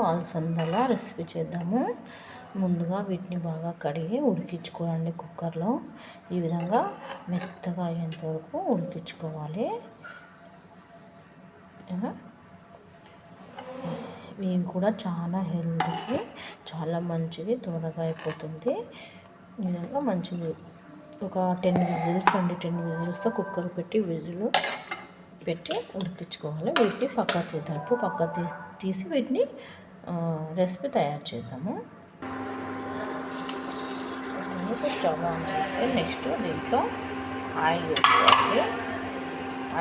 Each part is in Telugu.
అలసందల రెసిపీ చేద్దాము. ముందుగా వీటిని బాగా కడిగి ఉడికించుకోవాలండి. కుక్కర్లో ఈ విధంగా మెత్తగా అయ్యేంత వరకు ఉడికించుకోవాలి. ఇవి కూడా చాలా హెల్తీకి చాలా మంచిది, త్వరగా అయిపోతుంది. ఈ విధంగా మంచిది. ఒక 10 విజిల్స్ అండి, 10 విజిల్స్తో కుక్కర్ పెట్టి విజిల్ పెట్టి ఉడికించుకోవాలి. వీటిని పక్కా చేద్దాం. ఇప్పుడు పక్కా తీసి వీటిని రెసిపీ తయారు చేద్దాము. స్టవ్ ఆన్ చేసి నెక్స్ట్ దీంట్లో ఆయిల్ వేసుకోవాలి.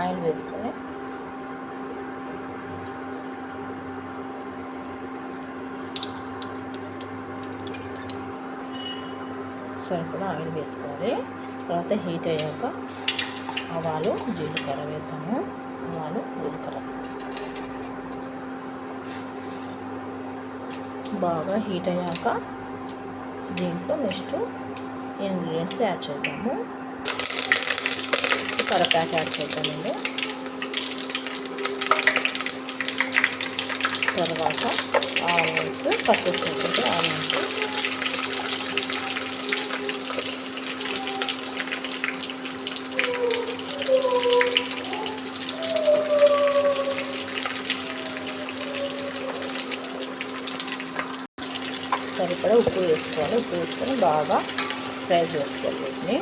ఆయిల్ వేసుకొని సరిపడా ఆయిల్ వేసుకోవాలి. తర్వాత హీట్ అయ్యాక ఆవాలు జీలకర్ర వేద్దాము. ఆవాలు జీలకర్ర బాగా హీట్ అయ్యాక దీంట్లో నెక్స్ట్ ఇంగ్రీడియంట్స్ యాడ్ చేద్దాము. కరివేపాకు యాడ్ చేద్దామండి. తర్వాత ఆనియన్స్ కట్ చేసుకుంటే ఆనియన్స్ సరిపడా ఉప్పు వేసుకోవాలి. ఉప్పు వేసుకొని బాగా ఫ్రై చేసుకోవాలి. వీటిని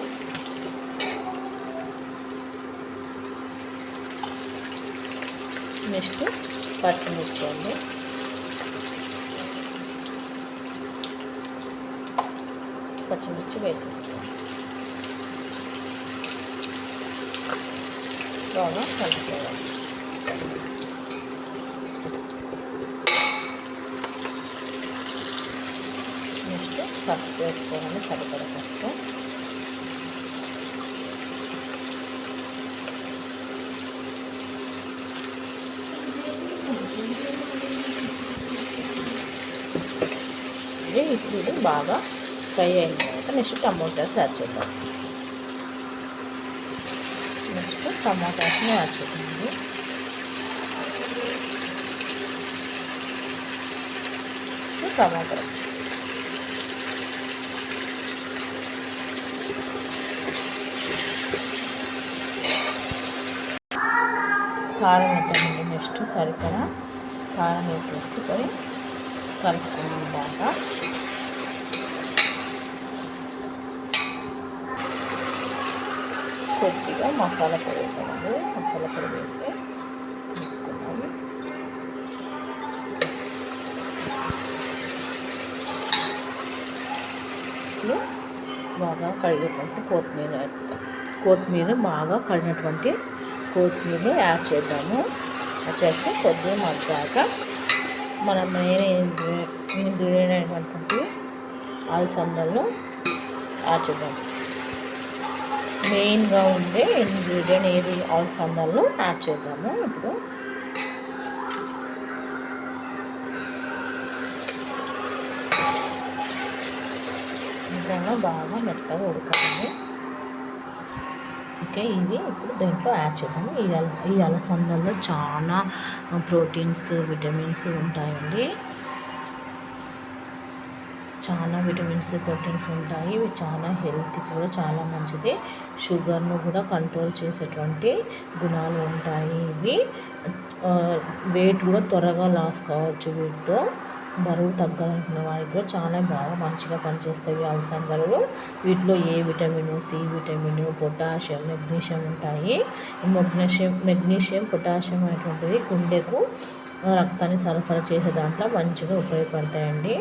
నెక్స్ట్ పచ్చిమిర్చి అండి. పచ్చిమిర్చి వేసేసుకోవాలి. బాగా కలుపుకోవాలి. నెక్స్ట్ పసుపు వేసుకోవాలి. సరిపడ పసుపు, ఇప్పుడు బాగా ఫ్రై అయిన తర్వాత నెక్స్ట్ టమోటాస్ యాడ్ చేద్దాం. నెక్స్ట్ టమాటాస్ని యాడ్ చేద్దామండి. టమాటాస్ కారం వేద్దామండి. నెక్స్ట్ సరిపడా కారం వేసేసుకొని కలుపుకున్నాం. బాగా కొద్దిగా మసాలా పొడి వేద్దామండి. మసాలా పొడి వేసి కలుపుకున్నాము. ఇప్పుడు బాగా కడిగేటువంటి కొత్తిమీర బాగా కడిగినటువంటి కొత్తిమీర యాడ్ చేద్దాము. చేస్తే కొద్దిగా మగ్గాక మనం మెయిన్ ఇంగ్రీడియంట్ అయినటువంటి అలసందలను యాడ్ చేద్దాం. మెయిన్గా ఉండే ఇంగ్రీడియంట్ ఏది అలసందలను యాడ్ చేద్దాము. ఇప్పుడు ఇంకా బాగా మెత్తగా ఉడకాలి. ఓకే, ఇది ఇప్పుడు దీంట్లో యాడ్ చేద్దాము. ఈ అలసందల్లో చాలా ప్రోటీన్స్, విటమిన్స్ ఉంటాయండి. చాలా విటమిన్స్, ప్రోటీన్స్ ఉంటాయి. ఇవి చాలా హెల్త్ కూడా చాలా మంచిది. షుగర్ను కూడా కంట్రోల్ చేసేటువంటి గుణాలు ఉంటాయి. ఇవి వెయిట్ కూడా త్వరగా లాస్ కావచ్చు. వీటితో బరువు తగ్గాలనుకున్న వారికి కూడా చాలా బాగా మంచిగా పనిచేస్తాయి అలసందలు. వీటిలో A vitamin, C vitamin, potassium, magnesium ఉంటాయి. మెగ్నీషియం, పొటాషియం అనేటువంటిది గుండెకు రక్తాన్ని సరఫరా చేసే దాంట్లో మంచిగా ఉపయోగపడతాయండి.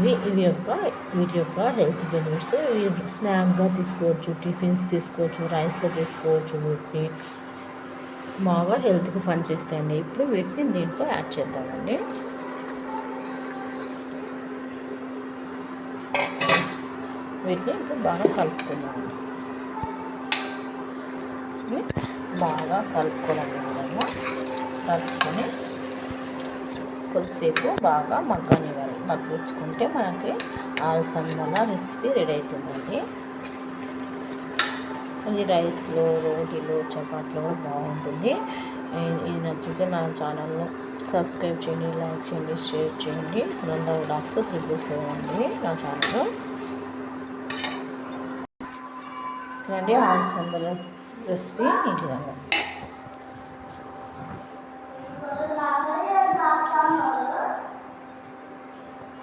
వీటి యొక్క హెల్త్ బెనిఫిట్స్. స్నాక్గా తీసుకోవచ్చు, టిఫిన్స్ తీసుకోవచ్చు, రైస్లో తీసుకోవచ్చు. వీటిని బాగా హెల్త్కి పనిచేస్తాయండి. ఇప్పుడు వీటిని దీంట్లో యాడ్ చేద్దామండి. వీటిని ఇప్పుడు బాగా కలుపుకున్నామండి. బాగా కలుపుకోవాలి. కలుపుకొని కొద్దిసేపు బాగా మగ్గనివ్వాలి. మగ్గించుకుంటే మనకి అలసందల రెసిపీ రెడీ అవుతుందండి. ఇది రైస్లో, రోటీలో, చపాతీలో కూడా బాగుంటుంది. ఇది నచ్చితే నా ఛానల్ను సబ్స్క్రైబ్ చేయండి, లైక్ చేయండి, షేర్ చేయండి. సునంద వ్లాగ్స్ 777 అండి నా ఛానల్. చూడండి అలసందల రెసిపీ ఈ విధంగా.